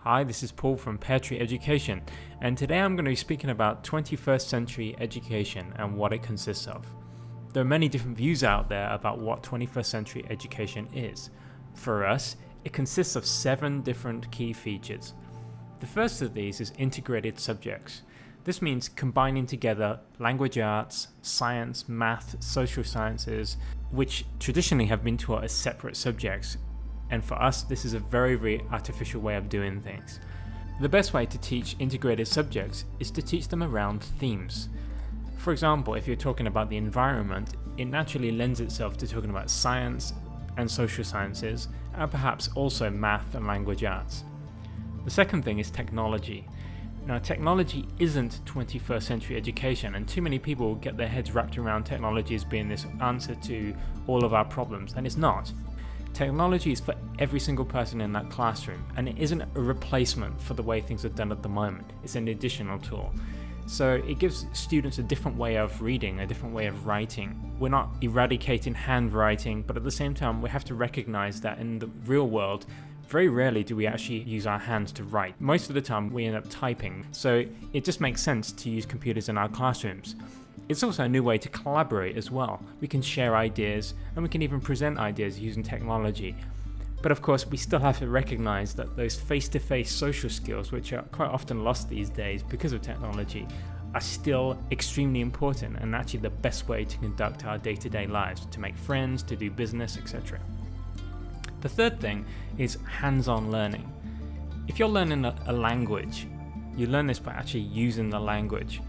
Hi, this is Paul from Pear Tree Education, and today I'm going to be speaking about 21st century education and what it consists of. There are many different views out there about what 21st century education is. For us, it consists of 7 different key features. The first of these is integrated subjects. This means combining together language arts, science, math, social sciences, which traditionally have been taught as separate subjects. And for us, this is a very artificial way of doing things. The best way to teach integrated subjects is to teach them around themes. For example, if you're talking about the environment, it naturally lends itself to talking about science and social sciences, and perhaps also math and language arts. The second thing is technology. Now, technology isn't 21st century education, and too many people get their heads wrapped around technology as being this answer to all of our problems, and it's not. Technology is for every single person in that classroom, and it isn't a replacement for the way things are done at the moment. It's an additional tool. So it gives students a different way of reading, a different way of writing. We're not eradicating handwriting, but at the same time, we have to recognize that in the real world, very rarely do we actually use our hands to write. Most of the time, we end up typing. So it just makes sense to use computers in our classrooms. It's also a new way to collaborate as well. We can share ideas, and we can even present ideas using technology. But of course, we still have to recognize that those face-to-face social skills, which are quite often lost these days because of technology, are still extremely important and actually the best way to conduct our day-to-day lives, to make friends, to do business, etc. The third thing is hands-on learning. If you're learning a language, you learn this by actually using the language.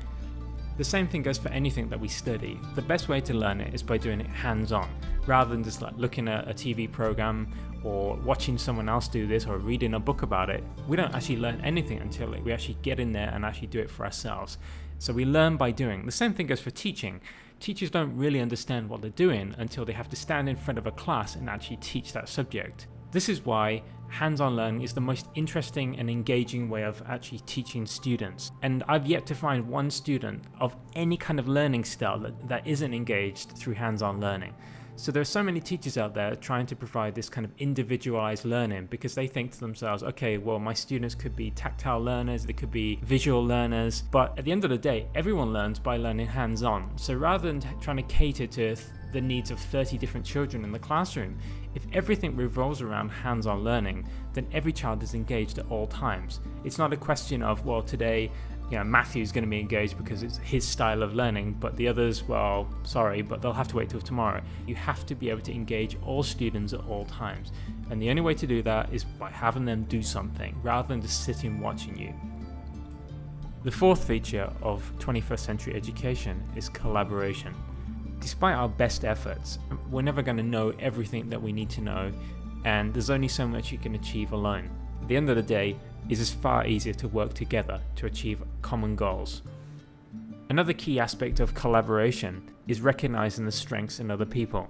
The same thing goes for anything that we study. The best way to learn it is by doing it hands-on, rather than just like looking at a TV program or watching someone else do this or reading a book about it. We don't actually learn anything until we actually get in there and actually do it for ourselves. So we learn by doing. The same thing goes for teaching. Teachers don't really understand what they're doing until they have to stand in front of a class and actually teach that subject. This is why hands-on learning is the most interesting and engaging way of actually teaching students. And I've yet to find one student of any kind of learning style that isn't engaged through hands-on learning. So there are so many teachers out there trying to provide this kind of individualized learning because they think to themselves, okay, well, my students could be tactile learners, they could be visual learners, but at the end of the day, everyone learns by learning hands-on. So rather than trying to cater to the needs of 30 different children in the classroom, if everything revolves around hands-on learning, then every child is engaged at all times. It's not a question of, well, today, Matthew's going to be engaged because it's his style of learning, but the others, well, sorry, but they'll have to wait till tomorrow. You have to be able to engage all students at all times. And the only way to do that is by having them do something, rather than just sitting watching you. The fourth feature of 21st century education is collaboration. Despite our best efforts, we're never going to know everything that we need to know, and there's only so much you can achieve alone. At the end of the day, it is far easier to work together to achieve common goals. Another key aspect of collaboration is recognizing the strengths in other people.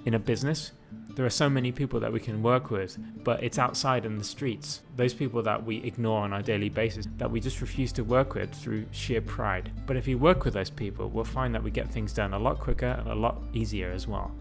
In a business, there are so many people that we can work with, but it's outside in the streets, those people that we ignore on our daily basis, that we just refuse to work with through sheer pride. But if you work with those people, we'll find that we get things done a lot quicker and a lot easier as well.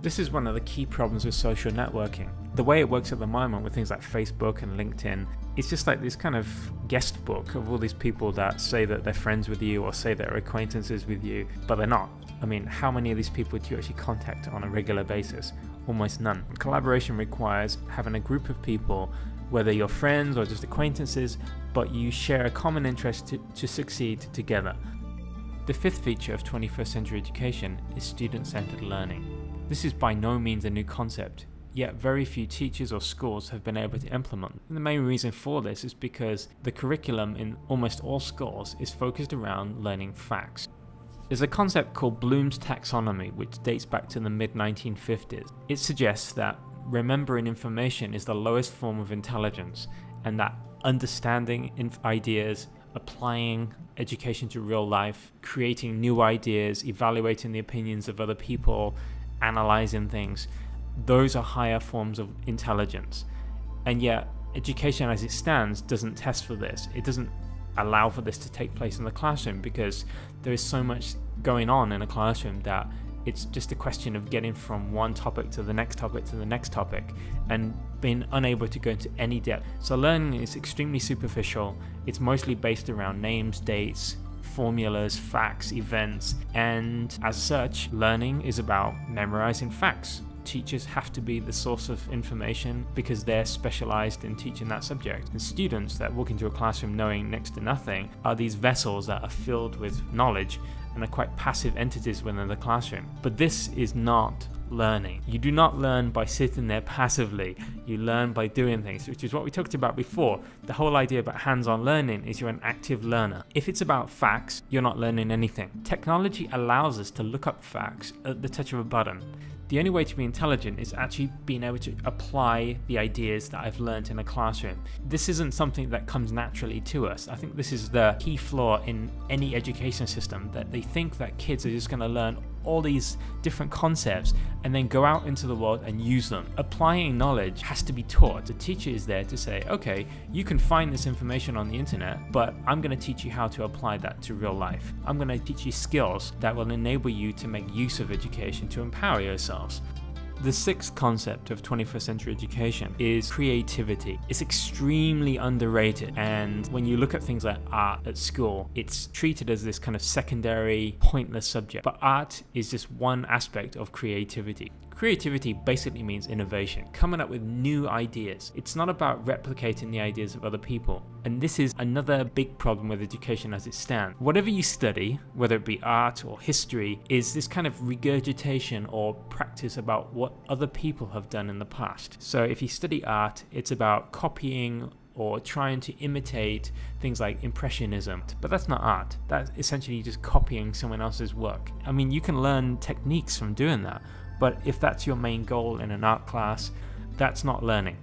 This is one of the key problems with social networking. The way it works at the moment with things like Facebook and LinkedIn, it's just like this kind of guest book of all these people that say that they're friends with you or say they're acquaintances with you, but they're not. I mean, how many of these people do you actually contact on a regular basis? Almost none. Collaboration requires having a group of people, whether you're friends or just acquaintances, but you share a common interest to succeed together. The fifth feature of 21st century education is student-centered learning. This is by no means a new concept, yet very few teachers or schools have been able to implement it. And the main reason for this is because the curriculum in almost all schools is focused around learning facts. There's a concept called Bloom's taxonomy, which dates back to the mid-1950s. It suggests that remembering information is the lowest form of intelligence, and that understanding ideas, applying education to real life, creating new ideas, evaluating the opinions of other people, analyzing things, those are higher forms of intelligence. And yet, education as it stands doesn't test for this. It doesn't allow for this to take place in the classroom because there is so much going on in a classroom that It's just a question of getting from one topic to the next topic to the next topic and being unable to go into any depth. So learning is extremely superficial. It's mostly based around names, dates, formulas, facts, events, and as such, learning is about memorizing facts. Teachers have to be the source of information because they're specialized in teaching that subject. And students that walk into a classroom knowing next to nothing are these vessels that are filled with knowledge and are quite passive entities within the classroom. But this is not learning. You do not learn by sitting there passively. You learn by doing things, which is what we talked about before. The whole idea about hands-on learning is you're an active learner. If it's about facts, you're not learning anything. Technology allows us to look up facts at the touch of a button. The only way to be intelligent is actually being able to apply the ideas that I've learned in a classroom. This isn't something that comes naturally to us. I think this is the key flaw in any education system, that they think that kids are just going to learn all these different concepts and then go out into the world and use them. Applying knowledge has to be taught. The teacher is there to say, okay, you can find this information on the internet, but I'm going to teach you how to apply that to real life. I'm going to teach you skills that will enable you to make use of education to empower yourselves. The sixth concept of 21st century education is creativity. It's extremely underrated, and when you look at things like art at school, it's treated as this kind of secondary, pointless subject. But art is just one aspect of creativity. Creativity basically means innovation, coming up with new ideas. It's not about replicating the ideas of other people. And this is another big problem with education as it stands. Whatever you study, whether it be art or history, is this kind of regurgitation or practice about what other people have done in the past. So if you study art, it's about copying or trying to imitate things like Impressionism. But that's not art. That's essentially just copying someone else's work. I mean, you can learn techniques from doing that, but if that's your main goal in an art class, that's not learning.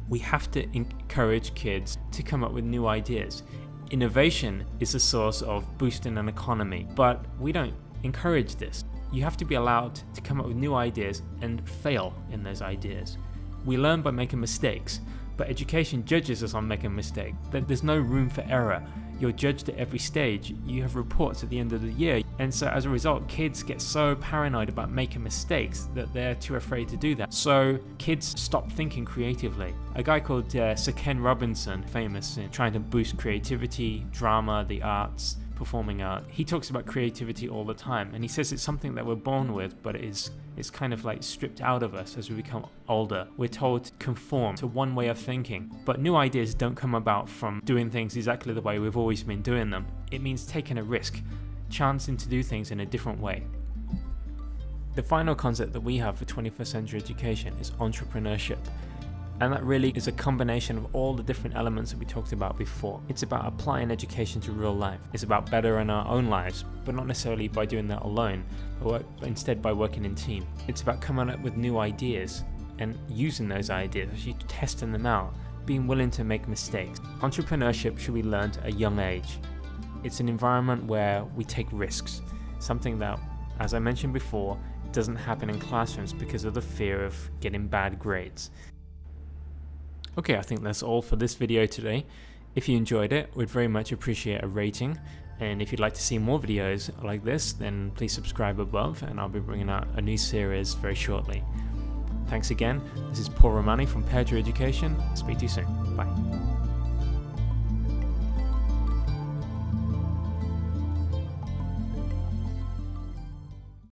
We have to encourage kids to come up with new ideas. Innovation is a source of boosting an economy, but we don't encourage this. You have to be allowed to come up with new ideas and fail in those ideas. We learn by making mistakes, but education judges us on making mistakes. There's no room for error. You're judged at every stage. You have reports at the end of the year. And so as a result, kids get so paranoid about making mistakes that they're too afraid to do that. So kids stop thinking creatively. A guy called Sir Ken Robinson, famous in trying to boost creativity, drama, the arts, performing art. He talks about creativity all the time, and he says it's something that we're born with, but it's kind of like stripped out of us as we become older. We're told to conform to one way of thinking, but new ideas don't come about from doing things exactly the way we've always been doing them. It means taking a risk, chancing to do things in a different way. The final concept that we have for 21st century education is entrepreneurship. And that really is a combination of all the different elements that we talked about before. It's about applying education to real life. It's about bettering our own lives, but not necessarily by doing that alone, but instead by working in team. It's about coming up with new ideas and using those ideas, actually testing them out, being willing to make mistakes. Entrepreneurship should be learned at a young age. It's an environment where we take risks, something that, as I mentioned before, doesn't happen in classrooms because of the fear of getting bad grades. Okay, I think that's all for this video today. If you enjoyed it, we'd very much appreciate a rating. And if you'd like to see more videos like this, then please subscribe above, and I'll be bringing out a new series very shortly. Thanks again. This is Romani from Pear Tree Education. Speak to you soon. Bye.